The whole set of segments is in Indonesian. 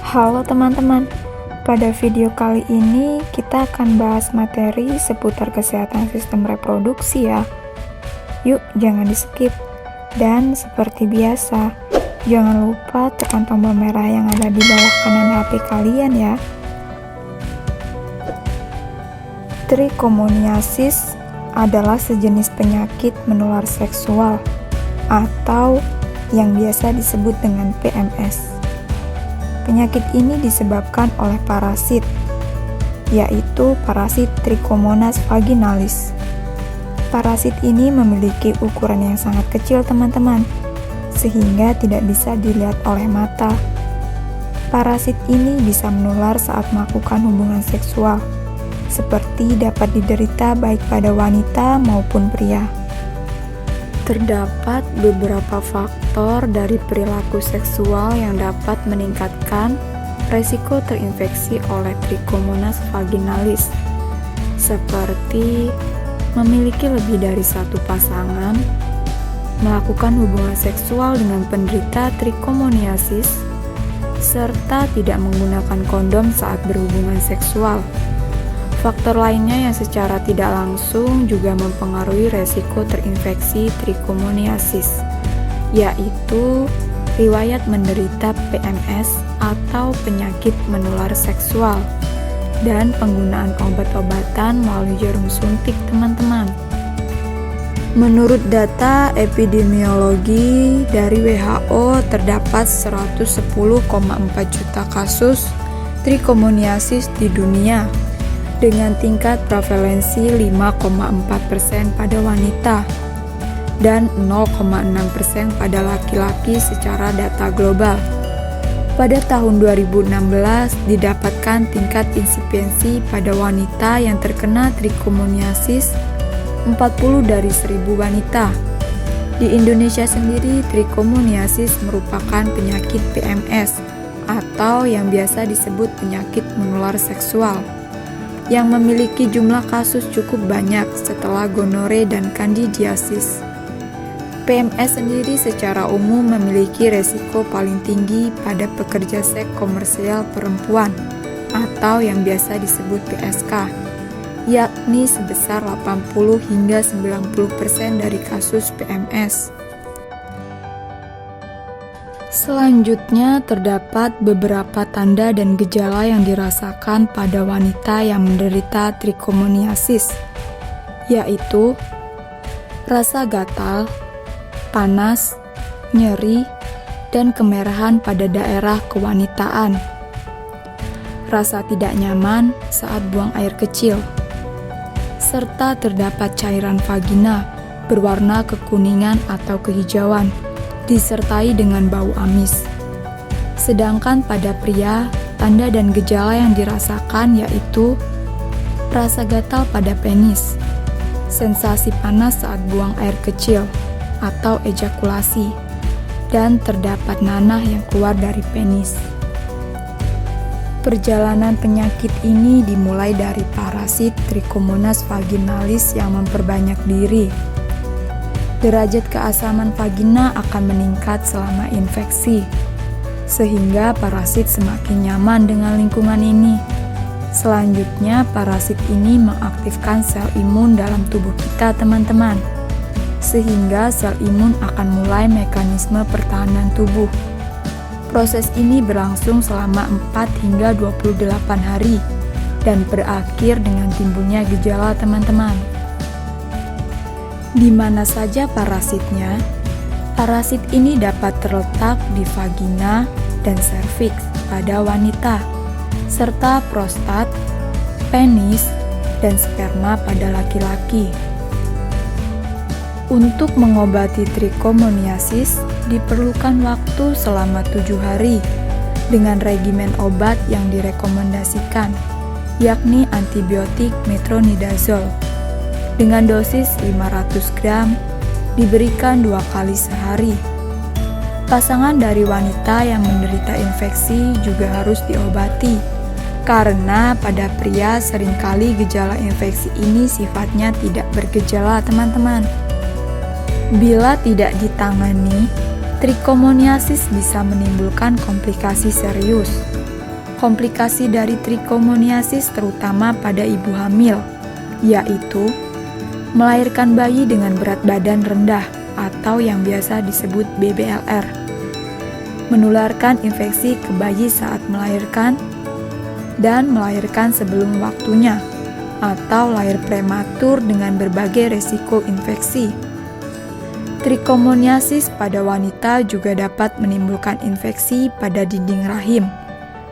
Halo teman-teman, pada video kali ini kita akan bahas materi seputar kesehatan sistem reproduksi ya. Yuk jangan di skip, dan seperti biasa, jangan lupa tekan tombol merah yang ada di bawah kanan HP kalian ya. Trichomoniasis adalah sejenis penyakit menular seksual atau yang biasa disebut dengan PMS. Penyakit ini disebabkan oleh parasit, yaitu parasit Trichomonas vaginalis. Parasit ini memiliki ukuran yang sangat kecil teman-teman, sehingga tidak bisa dilihat oleh mata. Parasit ini bisa menular saat melakukan hubungan seksual, seperti dapat diderita baik pada wanita maupun pria. Terdapat beberapa faktor dari perilaku seksual yang dapat meningkatkan resiko terinfeksi oleh Trichomonas vaginalis, seperti memiliki lebih dari satu pasangan, melakukan hubungan seksual dengan penderita trichomoniasis, serta tidak menggunakan kondom saat berhubungan seksual. Faktor lainnya yang secara tidak langsung juga mempengaruhi resiko terinfeksi trichomoniasis, yaitu riwayat menderita PMS atau penyakit menular seksual, dan penggunaan obat-obatan melalui jarum suntik teman-teman. Menurut data epidemiologi dari WHO, terdapat 110,4 juta kasus trichomoniasis di dunia, dengan tingkat prevalensi 5,4% pada wanita dan 0,6% pada laki-laki secara data global. Pada tahun 2016 didapatkan tingkat insidensi pada wanita yang terkena trichomoniasis 40 dari 1000 wanita. Di Indonesia sendiri, trichomoniasis merupakan penyakit PMS atau yang biasa disebut penyakit menular seksual, yang memiliki jumlah kasus cukup banyak setelah gonore dan kandidiasis. PMS sendiri secara umum memiliki resiko paling tinggi pada pekerja seks komersial perempuan atau yang biasa disebut PSK, yakni sebesar 80 hingga 90% dari kasus PMS. Selanjutnya, terdapat beberapa tanda dan gejala yang dirasakan pada wanita yang menderita trichomoniasis, yaitu rasa gatal, panas, nyeri, dan kemerahan pada daerah kewanitaan, rasa tidak nyaman saat buang air kecil, serta terdapat cairan vagina berwarna kekuningan atau kehijauan, disertai dengan bau amis. Sedangkan pada pria, tanda dan gejala yang dirasakan yaitu rasa gatal pada penis, sensasi panas saat buang air kecil atau ejakulasi, dan terdapat nanah yang keluar dari penis. Perjalanan penyakit ini dimulai dari parasit Trichomonas vaginalis yang memperbanyak diri. Derajat keasaman vagina akan meningkat selama infeksi, sehingga parasit semakin nyaman dengan lingkungan ini. Selanjutnya, parasit ini mengaktifkan sel imun dalam tubuh kita, teman-teman, sehingga sel imun akan mulai mekanisme pertahanan tubuh. Proses ini berlangsung selama 4 hingga 28 hari dan berakhir dengan timbulnya gejala, teman-teman. Di mana saja parasitnya? Parasit ini dapat terletak di vagina dan serviks pada wanita, serta prostat, penis, dan sperma pada laki-laki. Untuk mengobati trichomoniasis, diperlukan waktu selama 7 hari dengan regimen obat yang direkomendasikan, yakni antibiotik metronidazole dengan dosis 500 gram diberikan 2 kali sehari. Pasangan dari wanita yang menderita infeksi juga harus diobati, karena pada pria seringkali gejala infeksi ini sifatnya tidak bergejala, teman-teman. Bila tidak ditangani, trichomoniasis bisa menimbulkan komplikasi serius, komplikasi dari trichomoniasis terutama pada ibu hamil, yaitu melahirkan bayi dengan berat badan rendah atau yang biasa disebut BBLR, menularkan infeksi ke bayi saat melahirkan, dan melahirkan sebelum waktunya, atau lahir prematur dengan berbagai resiko infeksi. Trichomoniasis pada wanita juga dapat menimbulkan infeksi pada dinding rahim,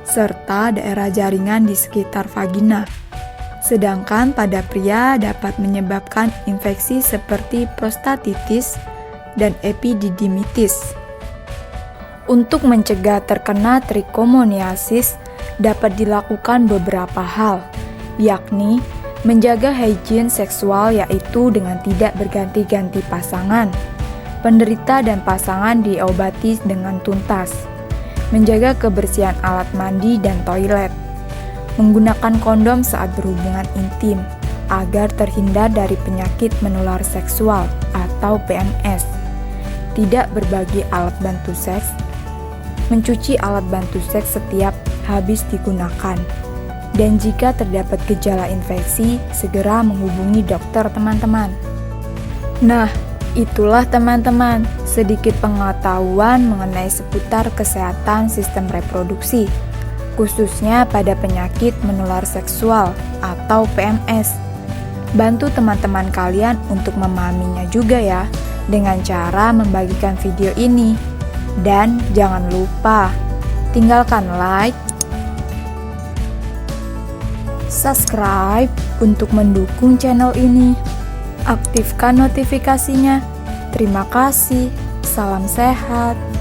serta daerah jaringan di sekitar vagina. Sedangkan pada pria dapat menyebabkan infeksi seperti prostatitis dan epididimitis. Untuk mencegah terkena trichomoniasis dapat dilakukan beberapa hal, yakni menjaga higien seksual yaitu dengan tidak berganti-ganti pasangan. Penderita dan pasangan diobati dengan tuntas. Menjaga kebersihan alat mandi dan toilet. Menggunakan kondom saat berhubungan intim agar terhindar dari penyakit menular seksual atau PMS. Tidak berbagi alat bantu seks. Mencuci alat bantu seks setiap habis digunakan. Dan jika terdapat gejala infeksi, segera menghubungi dokter teman-teman. Nah, itulah teman-teman, sedikit pengetahuan mengenai seputar kesehatan sistem reproduksi, khususnya pada penyakit menular seksual atau PMS. Bantu teman-teman kalian untuk memahaminya juga ya, dengan cara membagikan video ini. Dan jangan lupa, tinggalkan like, subscribe untuk mendukung channel ini. Aktifkan notifikasinya. Terima kasih. Salam sehat.